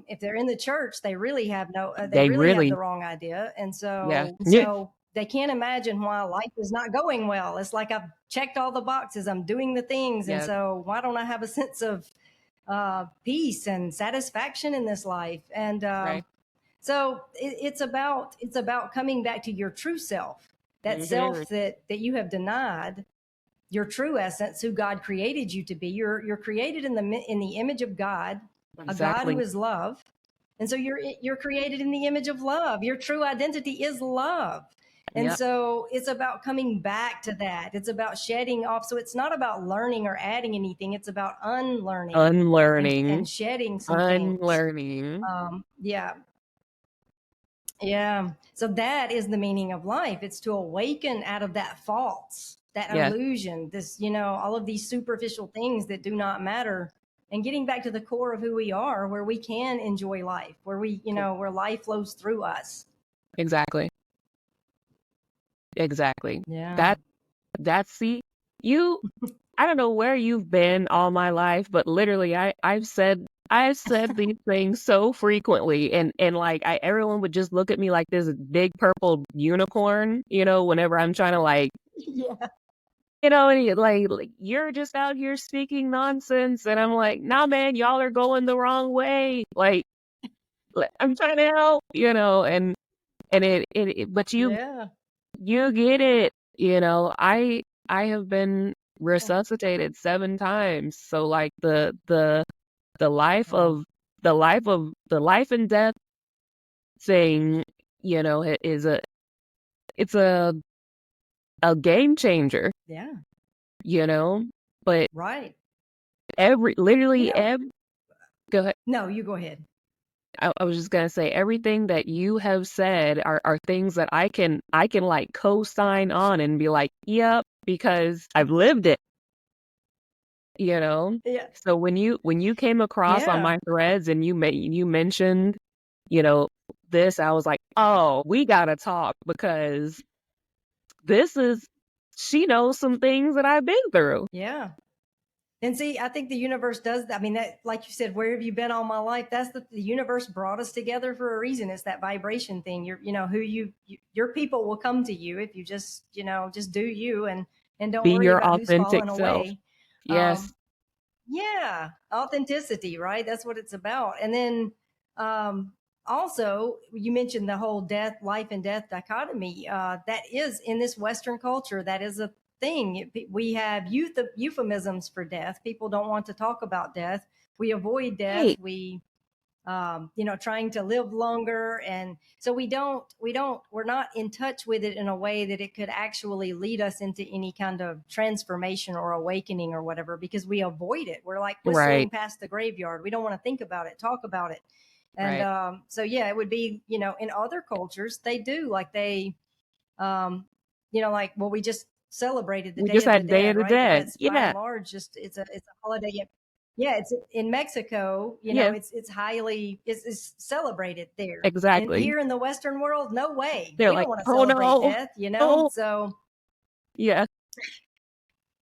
If they're in the church, they really have they They really have really, the wrong idea. And yeah. so, Yeah. so they can't imagine why life is not going well. It's like, I've checked all the boxes. I'm doing the things. And Yeah. so why don't I have a sense of peace and satisfaction in this life? And Right. so it's about coming back to your true self. that Mhm. self that you have denied, your true essence, who God created you to be. You're created in the image of God, a God who Exactly. is love. And so you're created in the image of love. Your true identity is love. And Yep. so it's about coming back to that. It's about shedding off. So it's not about learning or adding anything. It's about unlearning Unlearning. and shedding some things. Unlearning. Yeah. Yeah. So that is the meaning of life. It's to awaken out of that false, that Yes, illusion, this, all of these superficial things that do not matter, and getting back to the core of who we are, where we can enjoy life, where where life flows through us. exactly. Exactly. Yeah. That see, you I don't know where you've been all my life, but literally I've said these things so frequently, and like everyone would just look at me like this big purple unicorn, whenever I'm trying to like, Yeah. and like you're just out here speaking nonsense, and I'm like, nah, man, y'all are going the wrong way. Like, I'm trying to help, and but Yeah. you get it. I have been resuscitated 7 times. So like the life Wow. of the life and death thing, is it's a game changer, Yeah. you know? But Right. You literally know, go ahead. no, you go ahead. I was just gonna say everything that you have said are things that I can like co-sign on and be like, yep, because I've lived it. you know Yeah. so when you came across on Yeah. my threads and you mentioned you know this, I was like, oh, we gotta talk, because this is she knows some things that I've been through. Yeah. And see, I think the universe does that. I mean, that, like you said, where have you been all my life? That's the universe brought us together for a reason. It's that vibration thing. Who your people will come to you if you just do you, and don't Be worry your about who's authentic falling self. away. Yes. Um, yeah, authenticity, right? That's what it's about. And then um, also, you mentioned the whole life and death dichotomy. That is in this Western culture. That is a thing. We have euphemisms for death. People don't want to talk about death. We avoid death. Right. Trying to live longer, and so we're not in touch with it in a way that it could actually lead us into any kind of transformation or awakening or whatever, because we avoid it. We're like Right. whistling past the graveyard. We don't want to think about it, talk about it. And Right. so yeah, it would be, in other cultures they do, like they like, well, we just celebrated the We Day just of the had Day Dead, of the right? But Dead. that's by and Yeah. large just it's a holiday. Yeah, it's in Mexico. Yeah. It's highly it's celebrated there. And Exactly. here in the Western world, no way. They're We like, don't want to oh celebrate no. death. Oh. So Yeah.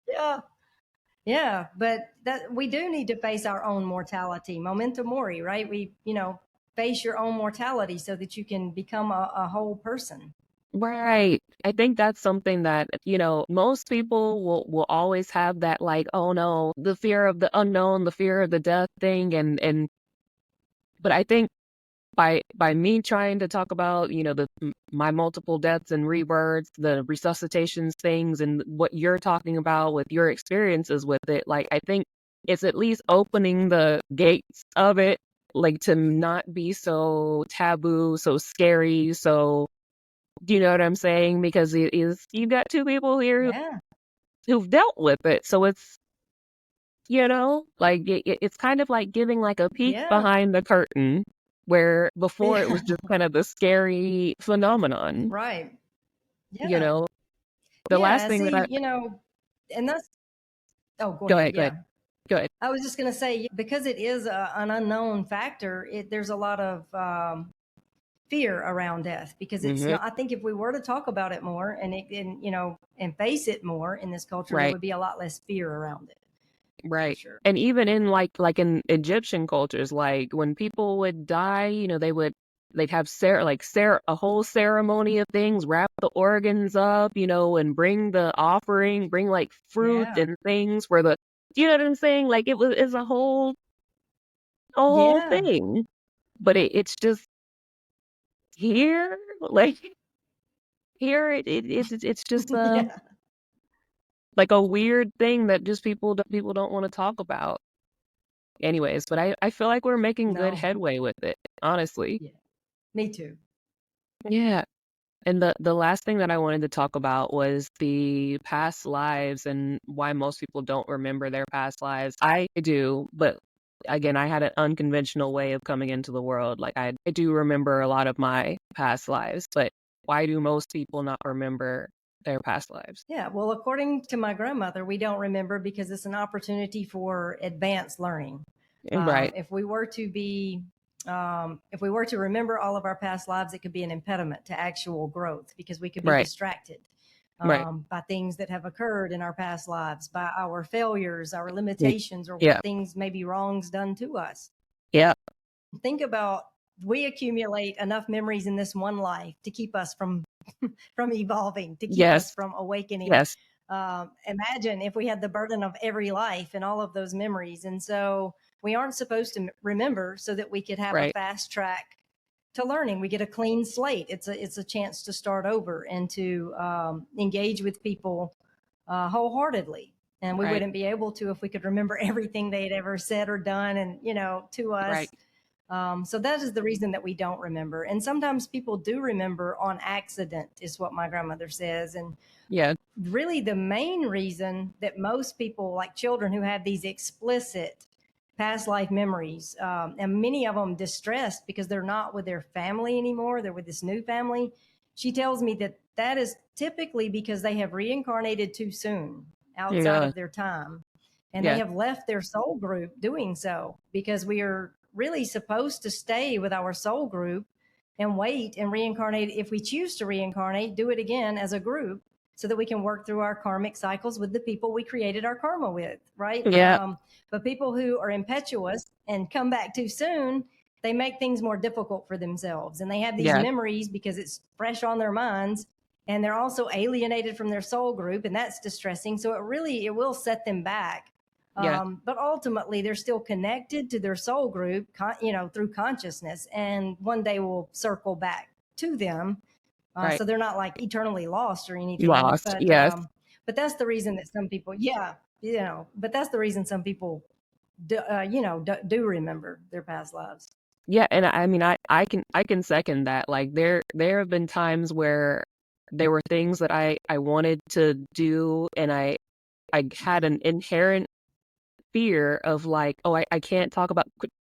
yeah, yeah. But that we do need to face our own mortality, memento mori, right? We face your own mortality so that you can become a whole person. Right. I think that's something that, most people will always have, that like, oh no, the fear of the unknown, the fear of the death thing. But I think by me trying to talk about, my multiple deaths and rebirths, the resuscitations things, and what you're talking about with your experiences with it, like, I think it's at least opening the gates of it, like, to not be so taboo, so scary, so, do you know what I'm saying? Because it is, you got two people here Yeah, who've dealt with it. So it's, like it's kind of like giving like a peek yeah, behind the curtain, where before it yeah. was just kind of the scary phenomenon. Right. You Yeah, know, the last yeah. thing that I See, and that's. Oh, go go ahead. ahead, go ahead, Yeah. go ahead. I was just going to say, because it is an unknown factor, there's a lot of fear around death, because it's Hmm. not. I think if we were to talk about it more and face it more in this culture, there Right, would be a lot less fear around it, for right. sure. And even in like in Egyptian cultures, like when people would die, they'd have a whole ceremony of things, wrap the organs up, and bring the offering, bring like fruit Yeah, and things for the, you know what I'm saying? Like it's a whole yeah, thing. But it's just here, like hear it, it's just Yeah. like a weird thing that just people don't want to talk about. Anyways, but I feel like we're making good No. headway with it, honestly. Yeah. Me too. Yeah. And the last thing that I wanted to talk about was the past lives and why most people don't remember their past lives. I do, but again, I had an unconventional way of coming into the world. Like I do remember a lot of my past lives, but why do most people not remember their past lives? Yeah. Well, according to my grandmother, we don't remember because it's an opportunity for advanced learning. Right, If we were to if we were to remember all of our past lives, it could be an impediment to actual growth because we could be right, distracted right. by things that have occurred in our past lives, by our failures, our y- limitations, or Yeah, things, maybe wrongs done to us. yeah, Think about, we accumulate enough memories in this one life to keep us from from evolving, to keep us yes, from awakening. yes, Imagine if we had the burden of every life and all of those memories. And so we aren't supposed to remember so that we could have a right, fast track to learning. We get a clean slate. It's a chance to start over and to engage with people wholeheartedly. And we right, wouldn't be able to if we could remember everything they had ever said or done, and to right. us. So that is the reason that we don't remember. And sometimes people do remember on accident, is what my grandmother says. And Yeah, really, the main reason that most people, like children who have these explicit past life memories, and many of them distressed because they're not with their family anymore, they're with this new family. She tells me that that is typically because they have reincarnated too soon outside yeah, of their time. And they yeah, have left their soul group doing so, because we are really supposed to stay with our soul group and wait and reincarnate. If we choose to reincarnate, do it again as a group so that we can work through our karmic cycles with the people we created our karma with, right? yeah, But people who are impetuous and come back too soon, they make things more difficult for themselves. And they have these yeah, memories because it's fresh on their minds. And they're also alienated from their soul group, and that's distressing. So it will set them back. yeah, But ultimately, they're still connected to their soul group, through consciousness, and one day will circle back to them, right. so they're not like eternally lost or anything. Lost. Yes. But that's the reason that some people, yeah, but that's the reason some people do remember their past lives. Yeah, and I mean, I can second that. Like there have been times where there were things that I wanted to do, and I had an inherent fear of like, oh, I can't talk about.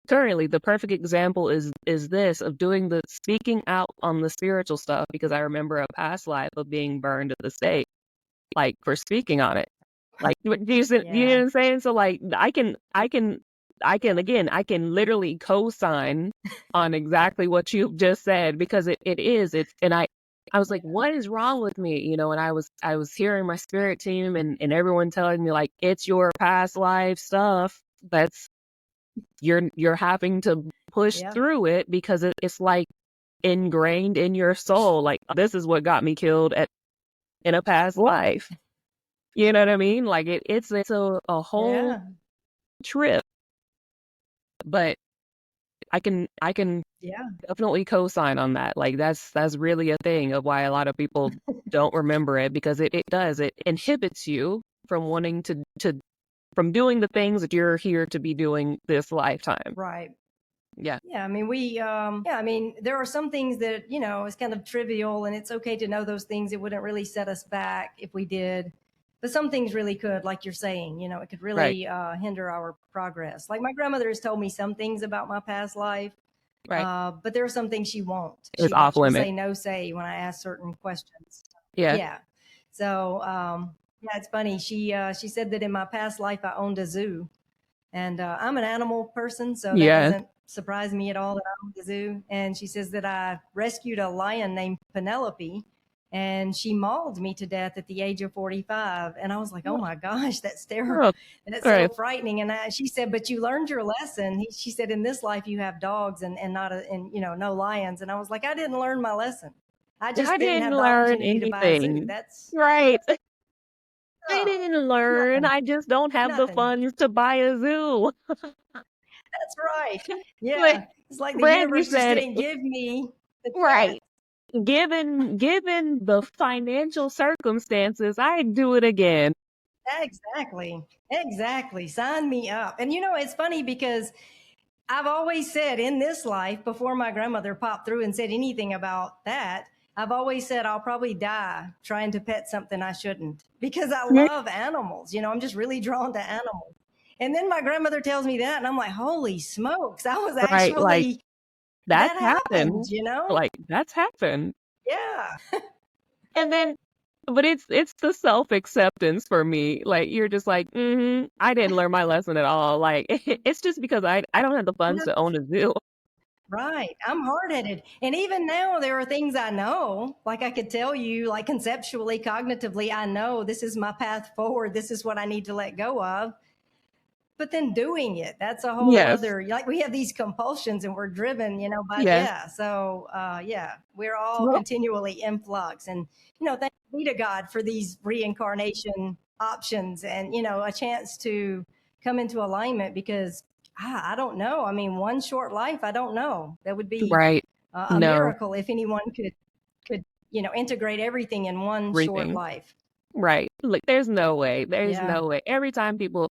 Currently, the perfect example is this of doing the speaking out on the spiritual stuff because I remember a past life of being burned at the stake, like for speaking on it. Like, do you know Yeah, what I'm saying? So like, I can literally co-sign on exactly what you just said because and I was like, what is wrong with me? And I was hearing my spirit team and everyone telling me like, it's your past life stuff that's you're having to push yeah, through it because it's like ingrained in your soul. Like, this is what got me killed in a past life. You know what I mean? Like it's a whole yeah, trip, but I can yeah, definitely co-sign on that. Like that's really a thing of why a lot of people don't remember it because it inhibits you from wanting from doing the things that you're here to be doing this lifetime. right. Yeah, Yeah, I mean, I mean, there are some things that, is kind of trivial, and it's okay to know those things. It wouldn't really set us back if we did. But some things really could, like you're saying, it could right, really hinder our progress. Like my grandmother has told me some things about my past life, right. but there are some things she won't. It's off She'll limit. say no say when I ask certain questions. Yeah, Yeah. So, yeah, it's funny. She said that in my past life, I owned a zoo. And I'm an animal person, so that yeah. doesn't surprise me at all that I'm at the zoo. And she says that I rescued a lion named Penelope, and she mauled me to death at the age of 45. And I was like, oh my gosh, that's terrible. Oh, And it's so right. frightening. And she said, but you learned your lesson. She said, in this life, you have dogs and not, no lions. And I was like, I didn't learn my lesson. I I just didn't didn't have the learn opportunity to buy a zoo. anything. That's Right. I oh, didn't learn. nothing, I just don't have the nothing. funds to buy a zoo. That's right. Like Yeah. It's like the Brandy universe just said, didn't give me the right. chance. given the financial circumstances, I'd do it again. Exactly. Exactly. Sign me up. And it's funny because I've always said in this life, before my grandmother popped through and said anything about that, I've always said I'll probably die trying to pet something I shouldn't because I love animals. I'm just really drawn to animals. And then my grandmother tells me that, and I'm like, holy smokes, I was Right, like, actually, that's that happened, happened. Like, that's happened. Yeah. And then but it's the self-acceptance for me. Like, you're just like, I didn't learn my lesson at all." Like, it's just because I don't have the funds to own a zoo. Right. I'm hard headed. And even now, there are things I know, like I could tell you, like conceptually, cognitively, I know this is my path forward. This is what I need to let go of. But then doing it, that's a whole Yes. other, like we have these compulsions and we're driven, by, Yes. yeah. So, yeah, we're all Well, continually in flux. And, thank be to God for these reincarnation options and, a chance to come into alignment because I don't know. I mean, one short life, I don't know. That would be right. a No, miracle if anyone could, integrate everything in one short everything. life. Right. Like, there's no way. There's Yeah. no way. Every time people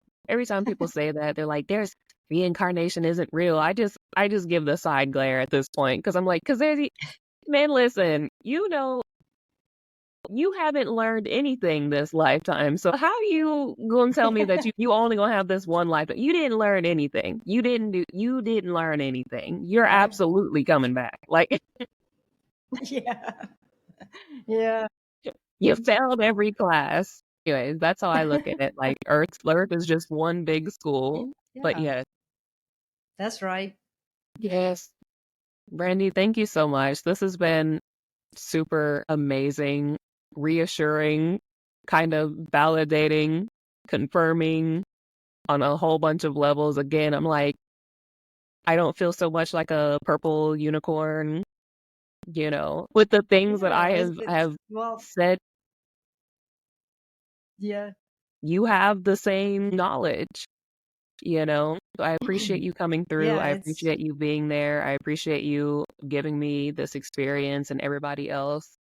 say that, they're like, "There's reincarnation isn't real." I just give the side glare at this point because I'm like, because man, listen, you haven't learned anything this lifetime. So how you gonna tell me that you only gonna have this one life? You didn't learn anything. You didn't learn anything. You're Right. absolutely coming back. Like, Yeah. Yeah. you failed every class. Anyways, that's how I look at it. Like, Earth is just one big school. But Yeah. yes. That's right. Yes. Brandy, thank you so much. This has been super amazing, reassuring, kind of validating, confirming on a whole bunch of levels. Again, I'm like, I don't feel so much like a purple unicorn, with the things that Yeah, I it's, have well, said. yeah. You have the same knowledge, So I appreciate you coming through. Yeah, I it's appreciate you being there. I appreciate you giving me this experience and everybody else.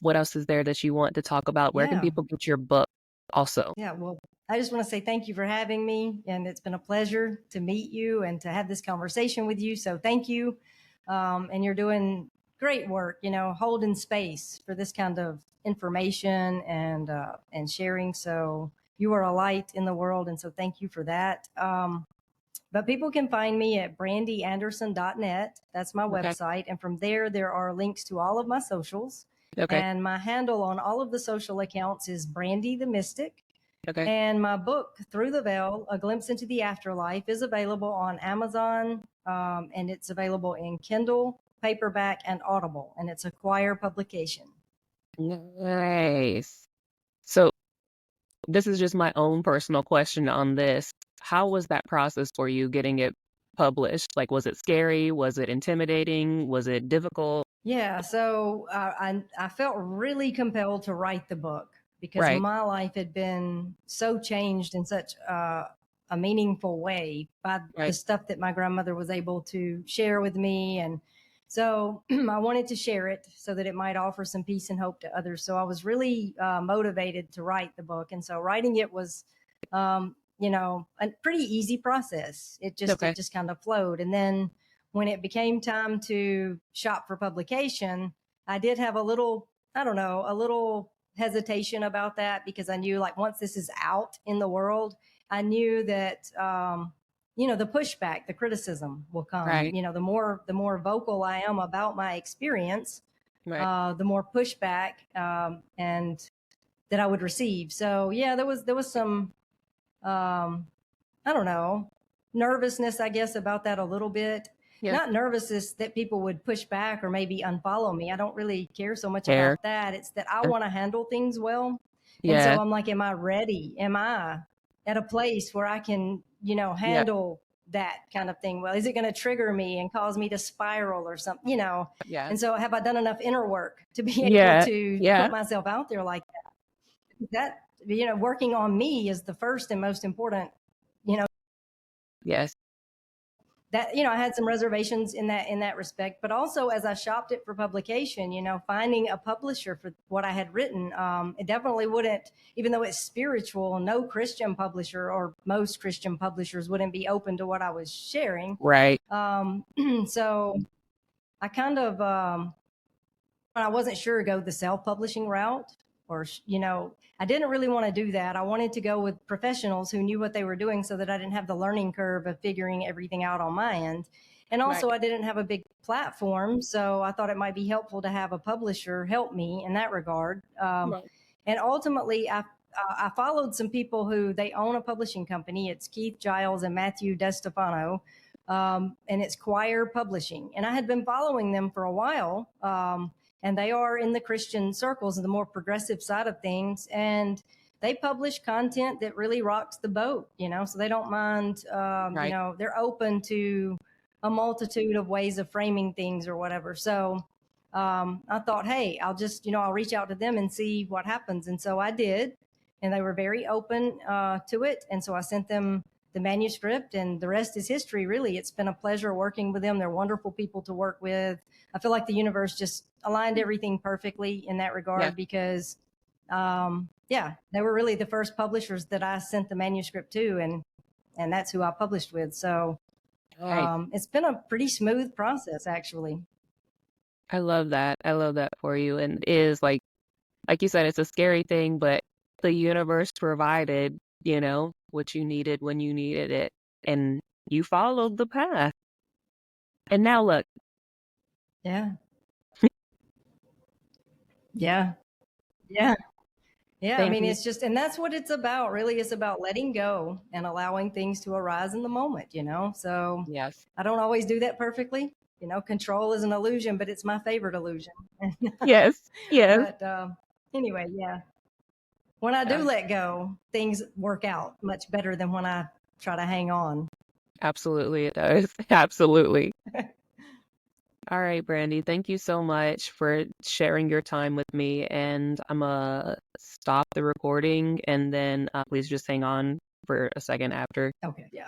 What else is there that you want to talk about? Where can yeah. people get your book also? Yeah, well, I just want to say thank you for having me, and it's been a pleasure to meet you and to have this conversation with you. So thank you, and you're doing great work. Holding space for this kind of information and sharing. So you are a light in the world, and so thank you for that. But people can find me at brandyanderson.net. That's my Okay. website. And from there are links to all of my socials. Okay. And my handle on all of the social accounts is Brandy the Mystic. Okay. And my book, Through the Veil, A Glimpse into the Afterlife, is available on Amazon, and it's available in Kindle, paperback, and Audible. And it's a Quire publication. Nice. So this is just my own personal question on this. How was that process for you getting it published? Like, was it scary? Was it intimidating? Was it difficult? Yeah, so I felt really compelled to write the book because Right. my life had been so changed in such a meaningful way by the Right. stuff that my grandmother was able to share with me. And so I wanted to share it so that it might offer some peace and hope to others. So I was really motivated to write the book. And so writing it was, a pretty easy process. It just, Okay. it just kind of flowed. And then when it became time to shop for publication, I did have a little, I don't know, a little hesitation about that because I knew like once this is out in the world, I knew that, the pushback, the criticism will come. Right. The more vocal I am about my experience, Right. the more pushback and that I would receive. So yeah, there was some I don't know, nervousness, I guess, about that a little bit. Yeah. Not nervousness that people would push back or maybe unfollow me. I don't really care so much Hair. about that. It's that I want to handle things well. And Yeah. so I'm like, am I ready? Am I at a place where I can, Yeah. handle that kind of thing well? Is it going to trigger me and cause me to spiral or something? Yeah. And so have I done enough inner work to be able Yeah. to Yeah. put myself out there like that? Working on me is the first and most important, you know, Yes. that, I had some reservations in that respect, but also as I shopped it for publication, finding a publisher for what I had written, it definitely wouldn't, even though it's spiritual, no Christian publisher or most Christian publishers wouldn't be open to what I was sharing. Right. So I kind of, I wasn't sure, go the self-publishing route, or I didn't really want to do that. I wanted to go with professionals who knew what they were doing, so that I didn't have the learning curve of figuring everything out on my end. And also, Right. I didn't have a big platform, so I thought it might be helpful to have a publisher help me in that regard. Right. And ultimately, I followed some people who, they own a publishing company. It's Keith Giles and Matthew DeStefano, and it's Choir Publishing. And I had been following them for a while, and they are in the Christian circles and the more progressive side of things. And they publish content that really rocks the boat, so they don't mind, Right. they're open to a multitude of ways of framing things or whatever. So I thought, hey, I'll reach out to them and see what happens. And so I did, and they were very open to it. And so I sent them the manuscript, and the rest is history, really. It's been a pleasure working with them. They're wonderful people to work with. I feel like the universe just aligned everything perfectly in that Yeah. regard, because, they were really the first publishers that I sent the manuscript to, and that's who I published with. So Right. it's been a pretty smooth process, actually. I love that. I love that for you. And it is like you said, it's a scary thing, but the universe provided, what you needed when you needed it. And you followed the path. And now look. Yeah. Yeah. Yeah. Yeah. I Thank mean, you. it's just, and that's what it's about, really. It's about letting go and allowing things to arise in the moment. So Yes. I don't always do that perfectly. Control is an illusion, but it's my favorite illusion. Yes. Yes. But anyway, yeah. When I do Uh, let go, things work out much better than when I try to hang on. Absolutely, it does. Absolutely. All right, Brandy, thank you so much for sharing your time with me. And I'm going to stop the recording, and then please just hang on for a second after. Okay. Yeah.